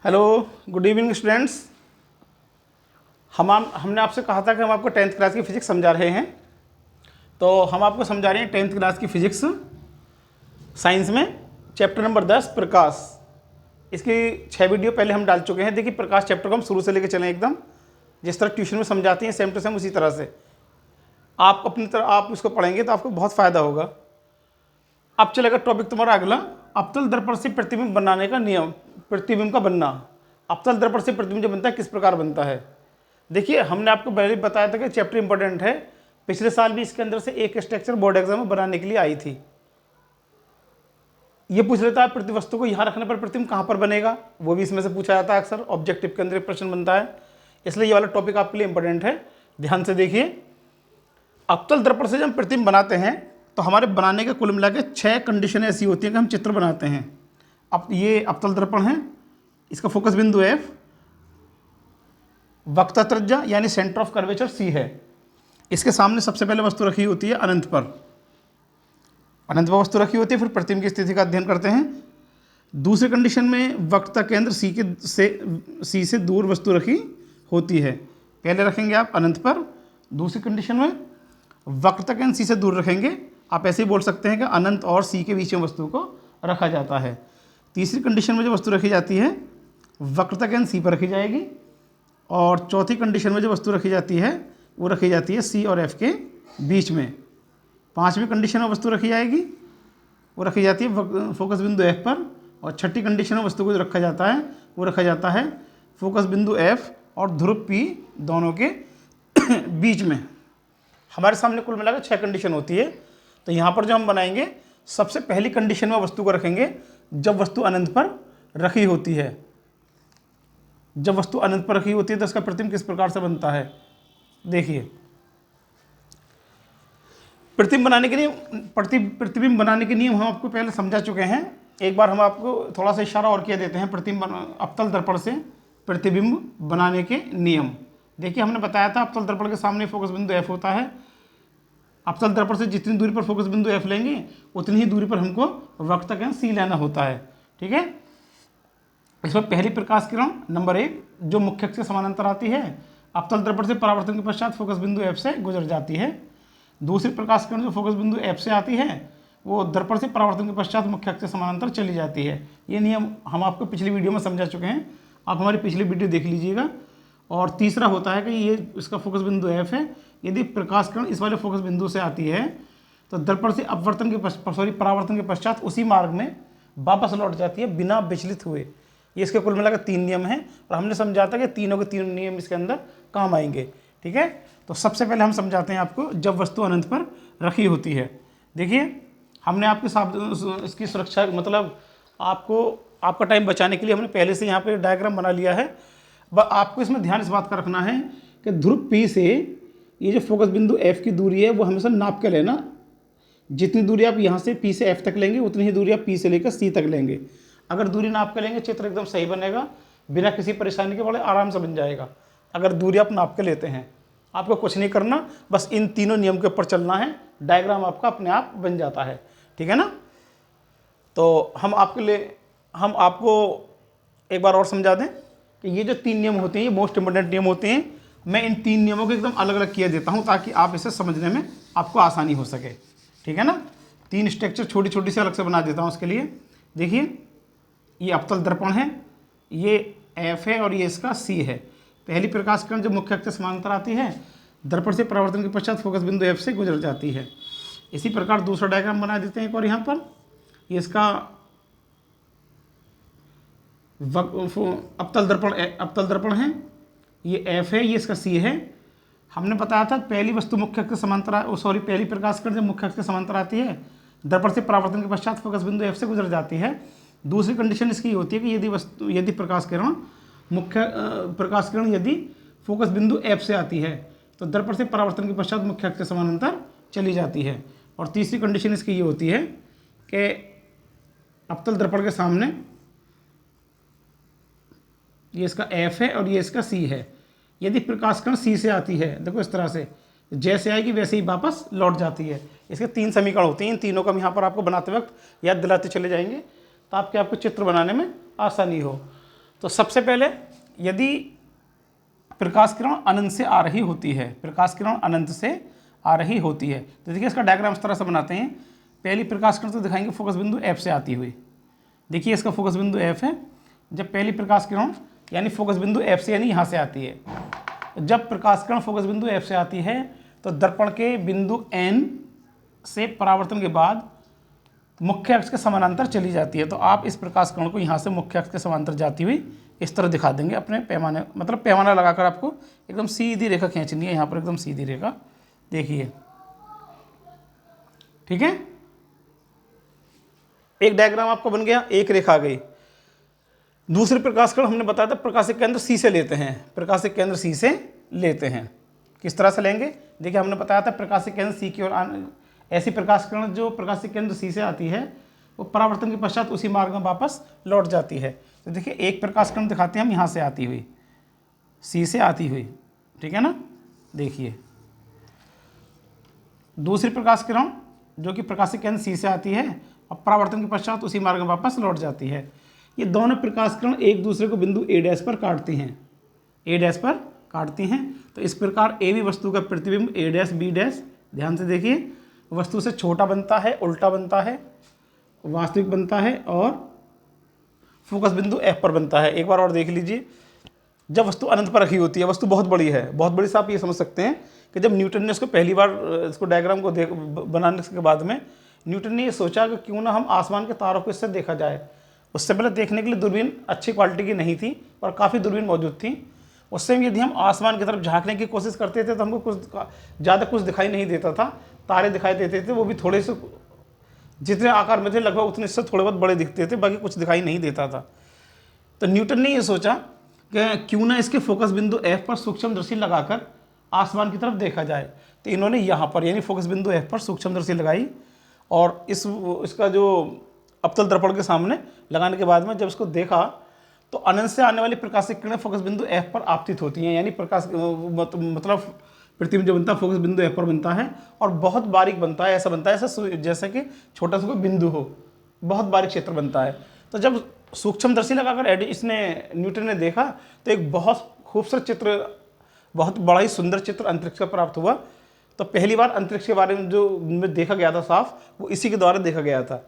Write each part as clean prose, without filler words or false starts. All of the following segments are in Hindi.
Hello, good evening students. हमने आपसे कहा था कि हम आपको 10th क्लास की फ़िज़िक्स समझा रहे हैं। तो हम आपको समझा रहे हैं 10th क्लास की फ़िज़िक्स साइंस में चैप्टर नंबर 10 प्रकाश। इसकी 6 वीडियो पहले हम डाल चुके हैं। देखिए, प्रकाश चैप्टर को हम शुरू से लेकर चलें एकदम, जिस तरह ट्यूशन में समझाते हैं सेम टू सेम उसी तरह से आप अपनी तरह आप इसको पढ़ेंगे तो आपको बहुत फ़ायदा होगा। अब चलेगा टॉपिक तुम्हारा अगला, अवतल दर्पण से प्रतिबिंब बनाने का नियम, प्रतिबिंब का बनना। अवतल दर्पण से प्रतिबिंब जो बनता है किस प्रकार बनता है। देखिए, हमने आपको पहले बताया था कि चैप्टर इंपॉर्टेंट है। पिछले साल भी इसके अंदर से एक स्ट्रक्चर बोर्ड एग्जाम में बनाने के लिए आई थी। ये पूछ लेता है प्रतिवस्तु को यहाँ रखने पर प्रतिबिंब कहाँ पर बनेगा, वो भी इसमें से पूछा जाता है अक्सर। ऑब्जेक्टिव के अंदर एक प्रश्न बनता है, इसलिए ये वाला टॉपिक आपके लिए इंपॉर्टेंट है। ध्यान से देखिए, अवतल दर्पण से जब हम प्रतिबिंब बनाते हैं तो हमारे बनाने के कुल मिला के 6 कंडीशन ऐसी होती हैं कि हम चित्र बनाते हैं। अब ये अवतल दर्पण है, इसका फोकस बिंदु एफ, वक्रता त्रिज्या यानी सेंटर ऑफ कर्वेचर सी है। इसके सामने सबसे पहले वस्तु रखी होती है अनंत पर, अनंत पर वस्तु रखी होती है। फिर प्रतिबिंब की स्थिति का अध्ययन करते हैं। दूसरी कंडीशन में वक्रता केंद्र सी से दूर वस्तु रखी होती है। पहले रखेंगे आप अनंत पर, दूसरी कंडीशन में वक्रता केंद्र सी से दूर रखेंगे। आप ऐसे ही बोल सकते हैं कि अनंत और सी के बीच में वस्तु को रखा जाता है। तीसरी कंडीशन में जो वस्तु रखी जाती है वक्रता केंद्र सी पर रखी जाएगी, और चौथी कंडीशन में जो वस्तु रखी जाती है वो रखी जाती है सी और एफ के बीच में। पांचवी कंडीशन में वस्तु रखी जाएगी वो रखी जाती है फोकस बिंदु एफ पर, और छठी कंडीशन में वस्तु को जो रखा जाता है वो रखा जाता है फोकस बिंदु एफ और ध्रुव पी दोनों के बीच में। हमारे सामने कुल मिलाकर 6 कंडीशन होती है। तो यहाँ पर जो हम बनाएंगे, सबसे पहली कंडीशन में वस्तु को रखेंगे जब वस्तु अनंत पर रखी होती है। जब वस्तु अनंत पर रखी होती है तो इसका प्रतिबिंब किस प्रकार से बनता है। देखिए, प्रतिबिंब बनाने के नियम हम आपको पहले समझा चुके हैं। एक बार हम आपको थोड़ा सा इशारा और किया देते हैं अवतल दर्पण से प्रतिबिंब बनाने के नियम। देखिए, हमने बताया था अवतल दर्पण के सामने फोकस बिंदु एफ होता है। अवतल दर्पण से जितनी दूरी पर फोकस बिंदु एफ लेंगे उतनी ही दूरी पर हमको वक्रता केंद्र सी लेना होता है। ठीक है, इसमें पहली प्रकाश किरण नंबर 1 जो मुख्य अक्ष के समानांतर आती है, अवतल दर्पण से परावर्तन के पश्चात फोकस बिंदु एफ से गुजर जाती है। दूसरी प्रकाश किरण जो फोकस बिंदु एफ से आती है वो दर्पण से परावर्तन के पश्चात मुख्य अक्ष के समानांतर चली जाती है। ये नियम हम आपको पिछली वीडियो में समझा चुके हैं, आप हमारी पिछली वीडियो देख लीजिएगा। और तीसरा होता है कि ये इसका फोकस बिंदु एफ है, यदि प्रकाश किरण इस वाले फोकस बिंदु से आती है तो दर्पण से परावर्तन के पश्चात उसी मार्ग में वापस लौट जाती है बिना विचलित हुए। ये इसके कुल मिलाकर 3 नियम हैं, और हमने समझा था कि तीनों के तीनों नियम इसके अंदर काम आएंगे। ठीक है, तो सबसे पहले हम समझाते हैं आपको जब वस्तु अनंत पर रखी होती है। देखिए, हमने आपके साथ इसकी सुरक्षा मतलब आपका टाइम बचाने के लिए हमने पहले से यहाँ पे डायग्राम बना लिया है। आपको इसमें ध्यान इस बात का रखना है कि ध्रुव पी से ये जो फोकस बिंदु एफ की दूरी है वो हमेशा नाप के लेना। जितनी दूरी आप यहाँ से पी से एफ तक लेंगे उतनी ही दूरी आप पी से लेकर सी तक लेंगे। अगर दूरी नाप के लेंगे चित्र एकदम सही बनेगा, बिना किसी परेशानी के बड़े आराम से बन जाएगा। अगर दूरी आप नाप के लेते हैं, आपको कुछ नहीं करना, बस इन तीनों नियम के ऊपर चलना है, डायग्राम आपका अपने आप बन जाता है। ठीक है ना। तो हम आपको एक बार और समझा दें कि ये जो 3 नियम होते हैं ये मोस्ट इंपोर्टेंट नियम होते हैं। मैं इन 3 नियमों को एकदम अलग अलग किया देता हूँ ताकि आप इसे समझने में आपको आसानी हो सके। ठीक है ना। 3 स्ट्रक्चर छोटी छोटी से अलग से बना देता हूँ उसके लिए। देखिए, ये अवतल दर्पण है, ये एफ है और ये इसका सी है। पहली प्रकाश किरण जो मुख्य अक्ष से समानांतर आती है दर्पण से परावर्तन के पश्चात फोकस बिंदु एफ से गुजर जाती है। इसी प्रकार दूसरा डायग्राम बना देते हैं एक और। यहाँ पर ये इसका अवतल दर्पण है, ये एफ है, ये इसका सी है। हमने बताया था पहली वस्तु मुख्य अक्ष के समानांतर पहली प्रकाश किरण जब मुख्य अक्ष के समानांतर आती है दर्पण से परावर्तन के पश्चात फोकस बिंदु एफ से गुजर जाती है। दूसरी कंडीशन इसकी होती है कि यदि प्रकाश किरण यदि फोकस बिंदु एफ से आती है तो दर्पण से परावर्तन के पश्चात मुख्य अक्ष के समानांतर चली जाती है। और तीसरी कंडीशन इसकी ये होती है कि अवतल दर्पण के सामने ये इसका एफ है और ये इसका सी है। यदि प्रकाश किरण सी से आती है, देखो इस तरह से जैसे आएगी वैसे ही वापस लौट जाती है। इसके 3 समीकरण होते हैं, इन तीनों का हम यहाँ पर आपको बनाते वक्त याद दिलाते चले जाएंगे ताकि आपको चित्र बनाने में आसानी हो। तो सबसे पहले यदि प्रकाश किरण अनंत से आ रही होती है, प्रकाश किरण अनंत से आ रही होती है, तो देखिए इसका डायग्राम इस तरह से बनाते हैं। पहली प्रकाश किरण तो दिखाएंगे फोकस बिंदु F से आती हुई। देखिए इसका फोकस बिंदु F है। जब पहली प्रकाश किरण यानी फोकस बिंदु F से यानी यहाँ से आती है, जब प्रकाश किरण फोकस बिंदु F से आती है तो दर्पण के बिंदु N से परावर्तन के बाद मुख्य अक्ष के समानांतर चली जाती है। तो आप इस प्रकाश किरण को यहाँ से मुख्य अक्ष के समानांतर जाती हुई इस तरह दिखा देंगे अपने पैमाने, मतलब पैमाना लगाकर आपको एकदम सीधी रेखा खींचनी है, यहाँ पर एकदम सीधी रेखा। देखिए, ठीक है, एक डायग्राम आपको बन गया, एक रेखा आ गई। दूसरी प्रकाश किरण हमने बताया था प्रकाशिक केंद्र सी से लेते हैं, प्रकाशिक केंद्र सी से लेते हैं। किस तरह से लेंगे? देखिए हमने बताया था प्रकाशिक केंद्र सी की ओर ऐसी प्रकाश किरण जो प्रकाशिक केंद्र सी से आती है वो परावर्तन के पश्चात उसी मार्ग में वापस लौट जाती है। तो देखिए एक प्रकाश किरण दिखाते हैं हम यहाँ से आती हुई, सी से आती हुई, ठीक है ना। देखिए दूसरी प्रकाश किरण जो कि प्रकाशिक केंद्र सी से आती है और परावर्तन के पश्चात उसी मार्ग में वापस लौट जाती है। ये दोनों प्रकाश किरण एक दूसरे को बिंदु ए डैश पर काटती हैं, ए डैश पर काटती हैं। तो इस प्रकार ए भी वस्तु का प्रतिबिंब ए डैश बी डैश, ध्यान से देखिए, वस्तु से छोटा बनता है, उल्टा बनता है, वास्तविक बनता है और फोकस बिंदु एफ पर बनता है। एक बार और देख लीजिए, जब वस्तु अनंत पर रखी होती है, वस्तु बहुत बड़ी है, बहुत बड़ी से आप ये समझ सकते हैं कि जब न्यूटन ने इसको पहली बार इसको डायग्राम को बनाने के बाद में न्यूटन ने ये सोचा कि क्यों ना हम आसमान के तारों को इससे देखा जाए। उससे पहले देखने के लिए दूरबीन अच्छी क्वालिटी की नहीं थी और काफ़ी दूरबीन मौजूद थी। उससे यदि हम आसमान की तरफ झांकने की कोशिश करते थे तो हमको ज़्यादा कुछ दिखाई नहीं देता था, तारे दिखाई देते थे, वो भी थोड़े से जितने आकार में थे लगभग उतने से थोड़े बहुत बड़े दिखते थे, बाकी कुछ दिखाई नहीं देता था। तो न्यूटन ने ये सोचा कि क्यों ना इसके फोकस बिंदु एफ पर सूक्ष्मदर्शी लगाकर आसमान की तरफ देखा जाए। तो इन्होंने यहाँ पर यानी फोकस बिंदु एफ पर सूक्ष्मदर्शी लगाई और इसका जो अवतल दर्पण के सामने लगाने के बाद में जब इसको देखा तो अनंत से आने वाली प्रकाशिक किरणें फोकस बिंदु एफ पर आपतित होती हैं, यानी प्रकाश मतलब प्रतिबिंब जो बनता है फोकस बिंदु एफ पर बनता है और बहुत बारीक बनता है, ऐसा बनता है ऐसा जैसे कि छोटा सा कोई बिंदु हो, बहुत बारीक क्षेत्र बनता है। तो जब सूक्ष्मदर्शी लगाकर इसने न्यूटन ने देखा तो एक बहुत खूबसूरत चित्र, बहुत बड़ा ही सुंदर चित्र अंतरिक्ष का प्राप्त हुआ। तो पहली बार अंतरिक्ष के बारे में जो देखा गया था साफ, वो इसी के द्वारा देखा गया था।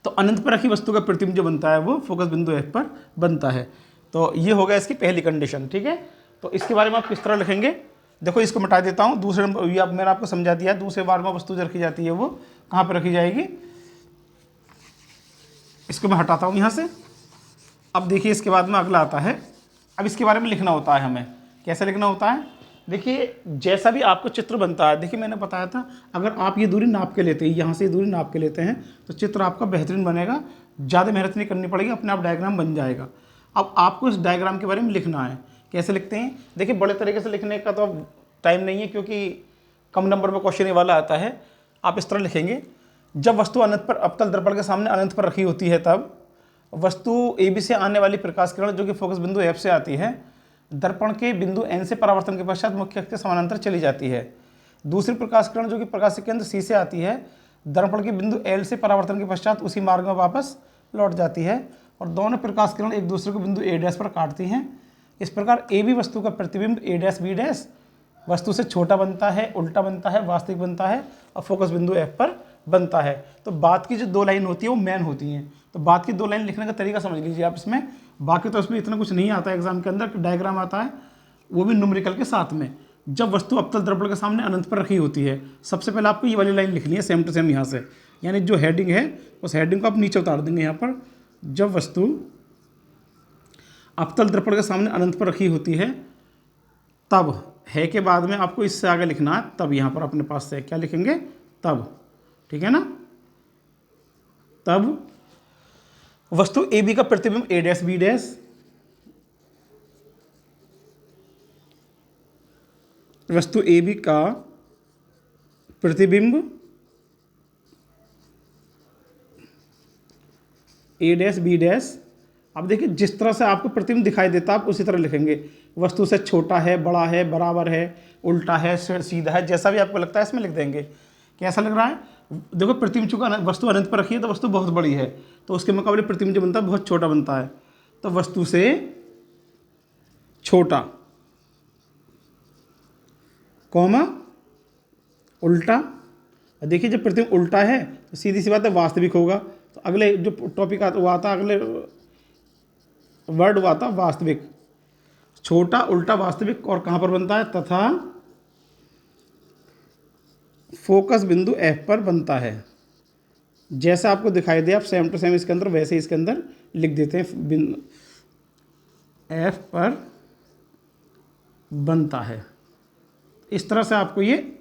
तो अनंत पर रखी वस्तु का प्रतिबिंब जो बनता है वो फोकस बिंदु एफ पर बनता है। तो ये हो गया इसकी पहली कंडीशन, ठीक है। तो इसके बारे में आप किस तरह लिखेंगे? देखो इसको मिटा देता हूँ। दूसरे ये मैंने आपको समझा दिया, दूसरे बार में वस्तु जो रखी जाती है वो कहाँ पर रखी जाएगी, इसको मैं हटाता हूँ यहाँ से। अब देखिए इसके बाद में अगला आता है, अब इसके बारे में लिखना होता है हमें। कैसे लिखना होता है? देखिए जैसा भी आपको चित्र बनता है, देखिए मैंने बताया था अगर आप ये दूरी नाप के लेते हैं, यहाँ से ये दूरी नाप के लेते हैं तो चित्र आपका बेहतरीन बनेगा, ज़्यादा मेहनत नहीं करनी पड़ेगी, अपने आप डायग्राम बन जाएगा। अब आपको इस डायग्राम के बारे में लिखना है। कैसे लिखते हैं? देखिए बड़े तरीके से लिखने का तो अब टाइम नहीं है क्योंकि कम नंबर में क्वेश्चन वाला आता है। आप इस तरह लिखेंगे, जब वस्तु अनंत पर अवतल दर्पण के सामने अनंत पर रखी होती है तब वस्तु ए बी से आने वाली प्रकाश किरण जो कि फोकस बिंदु एफ से आती है दर्पण के बिंदु एन से परावर्तन के पश्चात मुख्य अक्ष के समानांतर चली जाती है। दूसरी प्रकाश किरण जो कि प्रकाशिक केंद्र सी से आती है दर्पण के बिंदु एल से परावर्तन के पश्चात उसी मार्ग में वापस लौट जाती है और दोनों प्रकाश किरण एक दूसरे को बिंदु ए डैश पर काटती हैं। इस प्रकार ए भी वस्तु का प्रतिबिंब ए डैश बी डैश वस्तु से छोटा बनता है, उल्टा बनता है, वास्तविक बनता है और फोकस बिंदु एफ पर बनता है। तो बात की जो दो लाइन होती है वो मेन होती हैं। तो बात की दो लाइन लिखने का तरीका समझ लीजिए आप इसमें। बाकी तो इसमें इतना कुछ नहीं आता है एग्जाम के अंदर, डायग्राम आता है वो भी न्यूमेरिकल के साथ में। जब वस्तु अवतल दर्पण के सामने अनंत पर रखी होती है, सबसे पहले आपको ये वाली लाइन लिखनी है सेम टू सेम यहाँ से, यानी जो हेडिंग है उस हेडिंग को आप नीचे उतार देंगे यहाँ पर। जब वस्तु अवतल दर्पण के सामने अनंत पर रखी होती है तब, है के बाद में आपको इससे आगे लिखना है तब, यहाँ पर अपने पास से क्या लिखेंगे? तब, ठीक है ना। तब वस्तु ए बी का प्रतिबिंब ए डैश बी डैश वस्तु ए बी का प्रतिबिंब ए डैश बी डैश। अब देखिए जिस तरह से आपको प्रतिबिंब दिखाई देता है आप उसी तरह लिखेंगे। वस्तु से छोटा है, बड़ा है, बराबर है, उल्टा है, सीधा है, जैसा भी आपको लगता है इसमें लिख देंगे। कैसा लग रहा है? देखो प्रतिबिंब चूंकि वस्तु अनंत पर रखी है तो वस्तु बहुत बड़ी है तो उसके मुकाबले प्रतिबिंब जो बनता है बहुत छोटा बनता है। तो वस्तु से छोटा, कॉमा उल्टा। देखिए जब प्रतिबिंब उल्टा है तो सीधी सी बात है वास्तविक होगा। तो अगले जो टॉपिक आता वो आता, अगले वर्ड हुआ था वास्तविक। छोटा, उल्टा, वास्तविक, और कहाँ पर बनता है? तथा फोकस बिंदु F पर बनता है। जैसा आपको दिखाई दे, आप सेम टू सेम इसके अंदर वैसे ही इसके अंदर लिख देते हैं, बिंदु F पर बनता है। इस तरह से आपको ये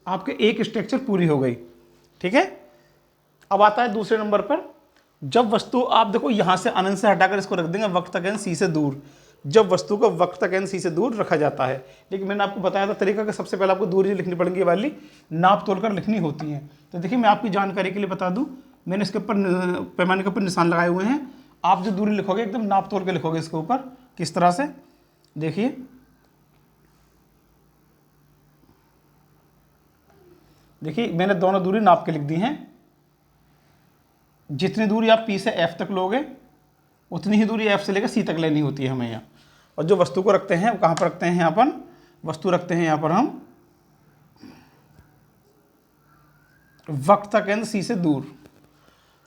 आपके एक स्ट्रक्चर पूरी हो गई। ठीक है, अब आता है दूसरे नंबर पर, जब वस्तु, आप देखो यहां से अनंत से हटाकर इसको रख देंगे वक्रतक n c से दूर। जब वस्तु को वक्रतक n c से दूर रखा जाता है, लेकिन मैंने आपको बताया था तरीका कि सबसे पहले आपको दूरी लिखनी पड़ेगी, ये वाली नाप तोल कर लिखनी होती है। तो देखिए मैं आपकी जानकारी के लिए बता दूं, मैंने इसके ऊपर पैमाने के ऊपर निशान लगाए हुए हैं। आप जो दूरी लिखोगे एकदम नाप तोल के लिखोगे इसके ऊपर। किस तरह से? देखिए देखिए मैंने दोनों दूरी नाप के लिख दी हैं। जितनी दूरी आप P से F तक लोगे उतनी ही दूरी F से लेकर C तक लेनी होती है हमें यहाँ। और जो वस्तु को रखते हैं वो कहाँ पर रखते हैं? यहाँ पर वस्तु रखते हैं, यहाँ पर हम वक्रतक n C से दूर।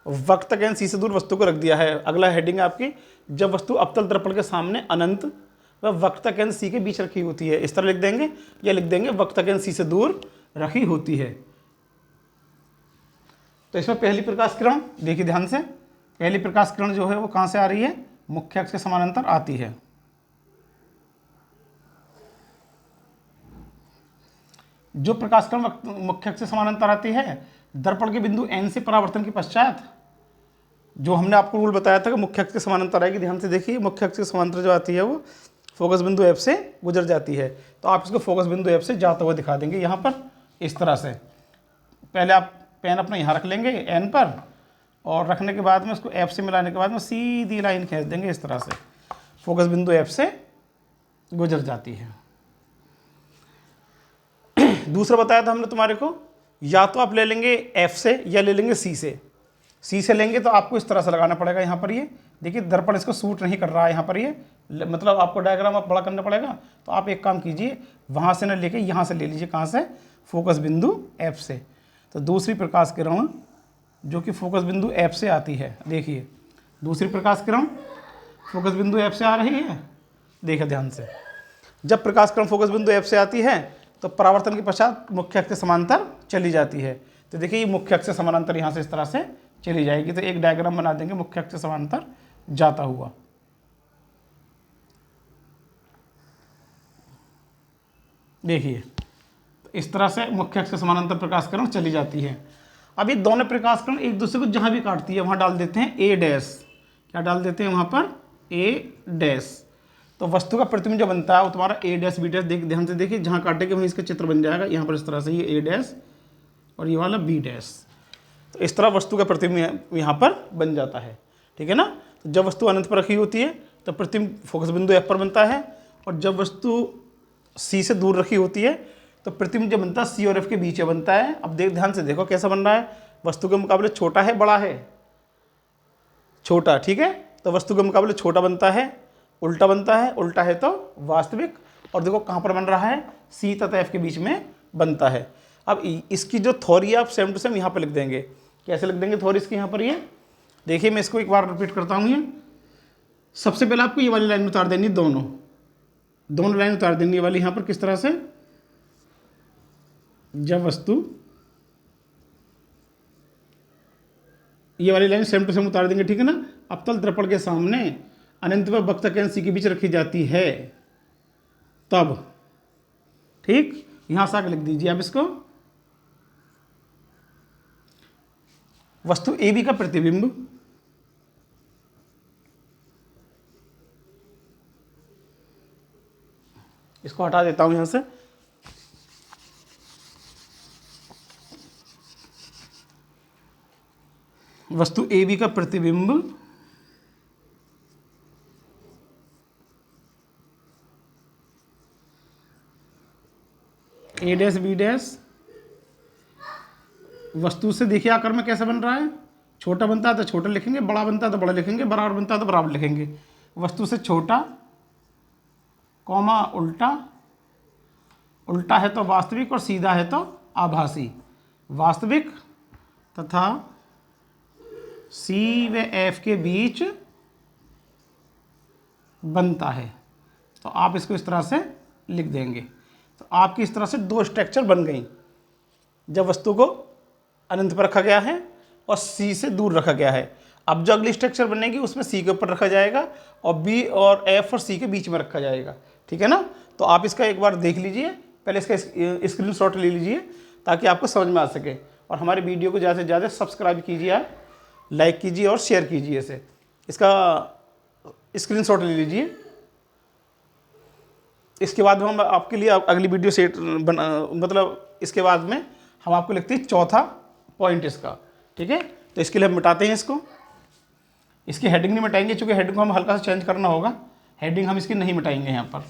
वक्रतक n C से दूर वस्तु को रख दिया है। अगला हेडिंग है आपकी, जब वस्तु अवतल दर्पण के सामने अनंत व वक्रतक n C के बीच रखी होती है। इस तरह लिख देंगे, या लिख देंगे वक्रतक n C से दूर रखी होती है। तो इसमें पहली प्रकाश किरण देखिए ध्यान से, पहली प्रकाश किरण जो है वो कहाँ से आ रही है? मुख्य अक्ष के समानांतर आती है। जो प्रकाश किरण मुख्य अक्ष से समानांतर आती है, दर्पण के बिंदु N से परावर्तन के पश्चात, जो हमने आपको रूल बताया था कि मुख्य अक्ष के समानांतर आएगी, ध्यान से देखिए मुख्य अक्ष के समानांतर जो आती है वो फोकस बिंदु F से गुजर जाती है। तो आप इसको फोकस बिंदु F से जाता हुआ दिखा देंगे यहाँ पर इस तरह से। पहले आप पेन अपना यहाँ रख लेंगे N पर, और रखने के बाद में उसको F से मिलाने के बाद में सीधी लाइन खींच देंगे इस तरह से, फोकस बिंदु F से गुजर जाती है। दूसरा बताया था हमने तुम्हारे को, या तो आप ले लेंगे F से या ले लेंगे C से। C से लेंगे तो आपको इस तरह से लगाना पड़ेगा यहाँ पर। ये देखिए दर्पण इसको सूट नहीं कर रहा है यहाँ पर, ये मतलब आपको डायग्राम आप बड़ा करना पड़ेगा। तो आप एक काम कीजिए, वहाँ से ना लेके यहाँ से ले लीजिए। कहाँ से? फोकस बिंदु F से। तो दूसरी प्रकाश किरण जो कि फोकस बिंदु F से आती है, देखिए दूसरी प्रकाश किरण फोकस बिंदु F से आ रही है। देखिए ध्यान से, जब प्रकाश किरण फोकस बिंदु F से आती है तो परावर्तन के पश्चात मुख्य अक्ष के समांतर चली जाती है। तो देखिए ये मुख्य अक्ष से समानांतर यहाँ से इस तरह से चली जाएगी। तो एक डायग्राम बना देंगे मुख्य अक्ष से समांतर जाता हुआ। देखिए इस तरह से मुख्य अक्ष से समानांतर प्रकाश किरण चली जाती है। अब ये दोनों प्रकाश किरण एक दूसरे को जहां भी काटती है वहां डाल देते हैं A डैश। क्या डाल देते हैं वहां पर? A dash. तो वस्तु का प्रतिबिंब जो बनता है वो तुम्हारा A डैश B डैश, ध्यान से देखिए जहां काटेंगे वहीं इसका चित्र बन जाएगा। यहाँ पर इस तरह से ये A डैश और ये वाला B डैश। तो इस तरह वस्तु का प्रतिबिंब यहाँ पर बन जाता है। ठीक है ना? तो जब वस्तु अनंत पर रखी होती है तो प्रतिबिंब फोकस बिंदु F पर बनता है, और जब वस्तु C से दूर रखी होती है तो प्रतिबिंब जो बनता है C और F के बीच में बनता है। अब ध्यान से देखो कैसा बन रहा है, वस्तु के मुकाबले छोटा है बड़ा है? छोटा। ठीक है, तो वस्तु के मुकाबले छोटा बनता है, उल्टा बनता है, उल्टा है तो वास्तविक। और देखो कहाँ पर बन रहा है? C तथा F के बीच में बनता है। अब इसकी जो थ्योरी है आप सेम टू सेम यहाँ पर लिख देंगे। कैसे लिख देंगे थ्योरी इसकी? यहाँ पर ये देखिए, मैं इसको एक बार रिपीट करता हूँ। ये सबसे पहले आपको ये वाली लाइन उतार देनी, दोनों लाइन उतार देनी। ये वाली यहाँ पर किस तरह से? जब वस्तु, ये वाली लाइन सेम टू सेम उतार देंगे। ठीक है ना? अवतल दर्पण के सामने अनंत व वक्रतक n C के बीच रखी जाती है तब। ठीक, यहां से आगे लिख दीजिए आप इसको, वस्तु AB का प्रतिबिंब इसको हटा देता हूं यहां से। वस्तु AB का प्रतिबिंब A डैश B डैश वस्तु से देखिए आकार में कैसा बन रहा है? छोटा बनता है तो छोटा लिखेंगे, बड़ा बनता है तो बड़ा लिखेंगे, बराबर बनता है तो बराबर लिखेंगे। वस्तु से छोटा, कॉमा उल्टा, उल्टा है तो वास्तविक और सीधा है तो आभासी। वास्तविक तथा सी व एफ के बीच बनता है। तो आप इसको इस तरह से लिख देंगे। तो आपकी इस तरह से दो स्ट्रक्चर बन गई, जब वस्तु को अनंत पर रखा गया है और सी से दूर रखा गया है। अब जो अगली स्ट्रक्चर बनेगी उसमें सी के ऊपर रखा जाएगा और बी और एफ और सी के बीच में रखा जाएगा। ठीक है ना। तो आप इसका एक बार देख लीजिए, पहले इसका स्क्रीनशॉट ले लीजिए ताकि आपको समझ में आ सके। और हमारे वीडियो को ज़्यादा से ज़्यादा सब्सक्राइब कीजिए, आप लाइक कीजिए और शेयर कीजिए इसे। इसका स्क्रीनशॉट ले लीजिए। इसके बाद हम आपके लिए अगली वीडियो सेट मतलब इसके बाद में हम आपको लिखते हैं चौथा पॉइंट इसका। ठीक है। तो इसके लिए हम मिटाते हैं इसको। इसकी हेडिंग नहीं मिटाएंगे, चूँकि हेडिंग को हम हल्का सा चेंज करना होगा। हेडिंग हम इसकी नहीं मिटाएंगे यहाँ पर।